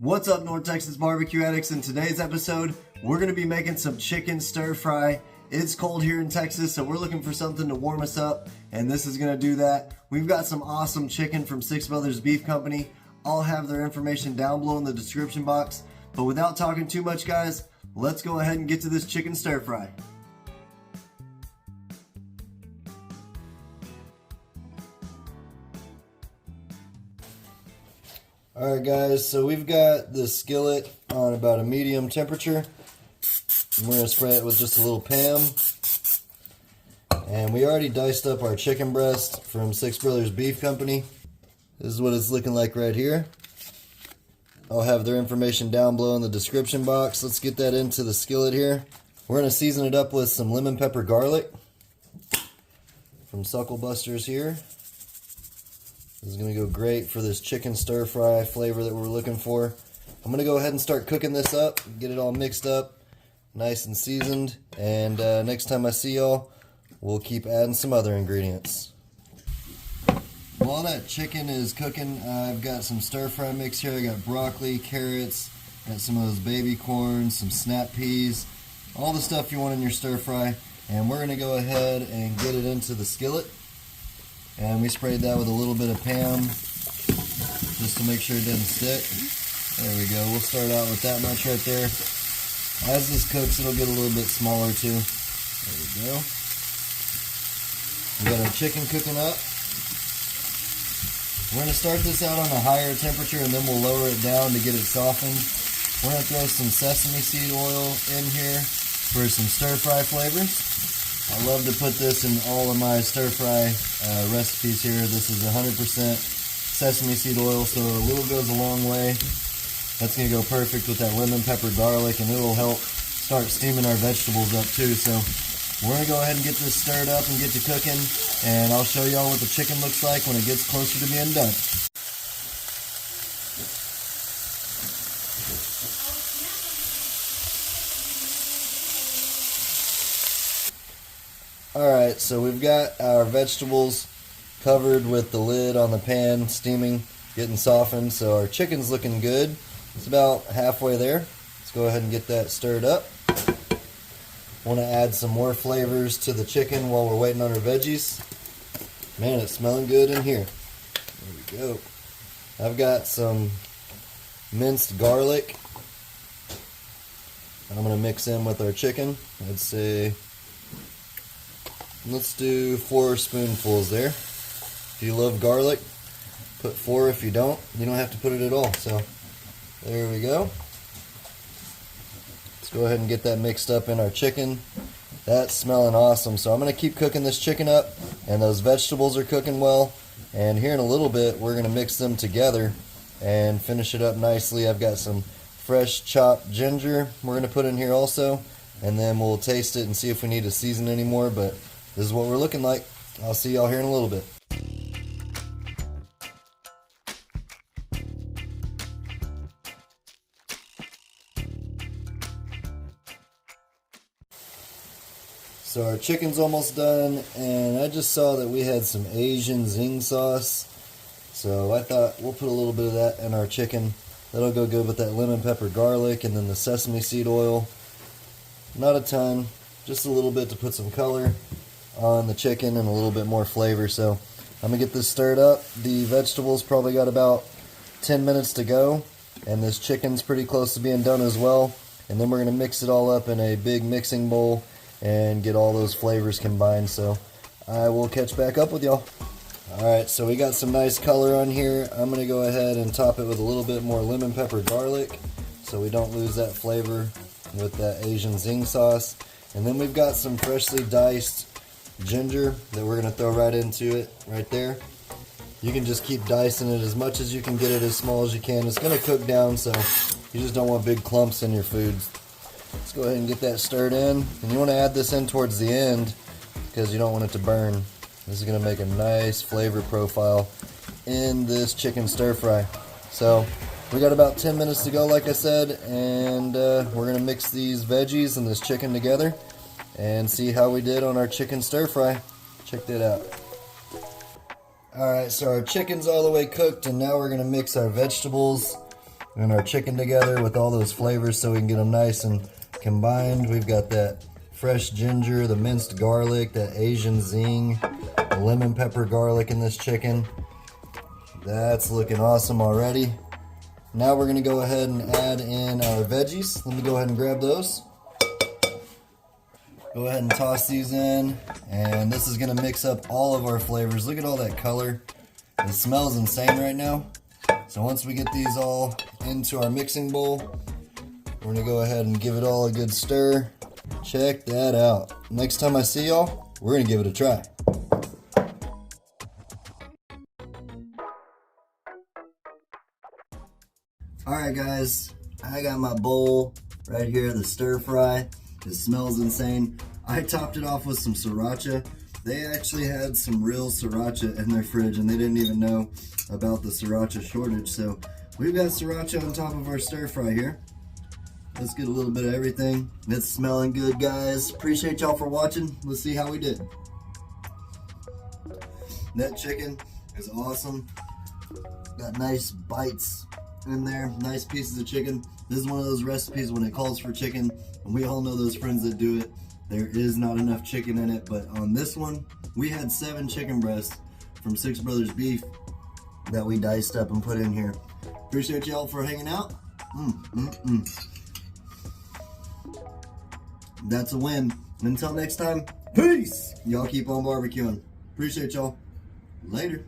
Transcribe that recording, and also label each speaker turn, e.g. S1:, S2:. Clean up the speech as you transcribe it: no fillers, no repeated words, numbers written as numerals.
S1: What's up, North Texas barbecue addicts? In today's episode, we're going to be making some chicken stir fry. It's cold here in Texas, so we're looking for something to warm us up, and this is going to do that. We've got some awesome chicken from Six Brothers Beef Company. I'll have their information down below in the description box. But without talking too much, guys, let's go ahead and get to this chicken stir fry. Alright guys, so we've got the skillet on about a medium temperature. We're going to spray it with just a little Pam. And we already diced up our chicken breast from Six Brothers Beef Company. This is what it's looking like right here. I'll have their information down below in the description box. Let's get that into the skillet here. We're going to season it up with some lemon pepper garlic from Suckle Busters here. This is going to go great for this chicken stir fry flavor that we're looking for. I'm going to go ahead and start cooking this up, get it all mixed up, nice and seasoned, and next time I see y'all, we'll keep adding some other ingredients. While that chicken is cooking, I've got some stir fry mix here. I got broccoli, carrots, got some of those baby corns, some snap peas, all the stuff you want in your stir fry, and we're going to go ahead and get it into the skillet. And we sprayed that with a little bit of Pam just to make sure it doesn't stick. There we go. We'll start out with that much right there. As this cooks, it'll get a little bit smaller too. There we go. We got our chicken cooking up. We're going to start this out on a higher temperature and then we'll lower it down to get it softened. We're going to throw some sesame seed oil in here for some stir fry flavors. I love to put this in all of my stir fry recipes here. This is 100% sesame seed oil, so a little goes a long way. That's going to go perfect with that lemon pepper garlic, and it will help start steaming our vegetables up too. So we're going to go ahead and get this stirred up and get to cooking, and I'll show y'all what the chicken looks like when it gets closer to being done. Alright, so we've got our vegetables covered with the lid on the pan, steaming, getting softened, so our chicken's looking good. It's about halfway there. Let's go ahead and get that stirred up. Want to add some more flavors to the chicken while we're waiting on our veggies. Man, it's smelling good in here. There we go. I've got some minced garlic I'm going to mix in with our chicken. I'd say let's do 4 spoonfuls there. If you love garlic, put 4. If you don't have to put it at all. So there we go. Let's go ahead and get that mixed up in our chicken. That's smelling awesome. So I'm going to keep cooking this chicken up, and those vegetables are cooking well. And here in a little bit, we're going to mix them together and finish it up nicely. I've got some fresh chopped ginger we're going to put in here also, and then we'll taste it and see if we need to season anymore. But this is what we're looking like. I'll see y'all here in a little bit. So our chicken's almost done, and I just saw that we had some Asian zing sauce. So I thought we'll put a little bit of that in our chicken. That'll go good with that lemon pepper garlic and then the sesame seed oil. Not a ton, just a little bit to put some color on the chicken and a little bit more flavor. So I'm gonna get this stirred up. The vegetables probably got about 10 minutes to go, and this chicken's pretty close to being done as well. And then we're gonna mix it all up in a big mixing bowl and get all those flavors combined. So I will catch back up with y'all. Alright, so we got some nice color on here. I'm gonna go ahead and top it with a little bit more lemon pepper garlic so we don't lose that flavor with that Asian zing sauce. And then we've got some freshly diced ginger that we're going to throw right into it, right there. You can just keep dicing it as much as you can, get it as small as you can. It's going to cook down, so you just don't want big clumps in your food. Let's go ahead and get that stirred in. And you want to add this in towards the end because you don't want it to burn. This is going to make a nice flavor profile in this chicken stir fry. So we got about 10 minutes to go, like I said, and we're going to mix these veggies and this chicken together and see how we did on our chicken stir fry. Check that out. Alright, so our chicken's all the way cooked, and now we're going to mix our vegetables. and our chicken together with all those flavors so we can get them nice and combined. We've got that fresh ginger, the minced garlic, that Asian zing, the lemon pepper garlic in this chicken. That's looking awesome already. Now we're gonna go ahead and add in our veggies. Let me go ahead and grab those. Go ahead and toss these in, and this is gonna mix up all of our flavors. Look at all that color. It smells insane right now. So once we get these all into our mixing bowl, we're gonna go ahead and give it all a good stir. Check that out. Next time I see y'all, we're gonna give it a try. Alright guys, I got my bowl right here, the stir fry. It smells insane. I topped it off with some sriracha. They actually had some real sriracha in their fridge and they didn't even know about the sriracha shortage. So we've got sriracha on top of our stir fry here. Let's get a little bit of everything. It's smelling good, guys. Appreciate y'all for watching. Let's see how we did. That chicken is awesome. Got nice bites in there, nice pieces of chicken. This is one of those recipes when it calls for chicken, and we all know those friends that do it. There is not enough chicken in it, but on this one, we had 7 chicken breasts from Six Brothers Beef that we diced up and put in here. Appreciate y'all for hanging out. That's a win. Until next time, peace. Y'all keep on barbecuing. Appreciate y'all. Later.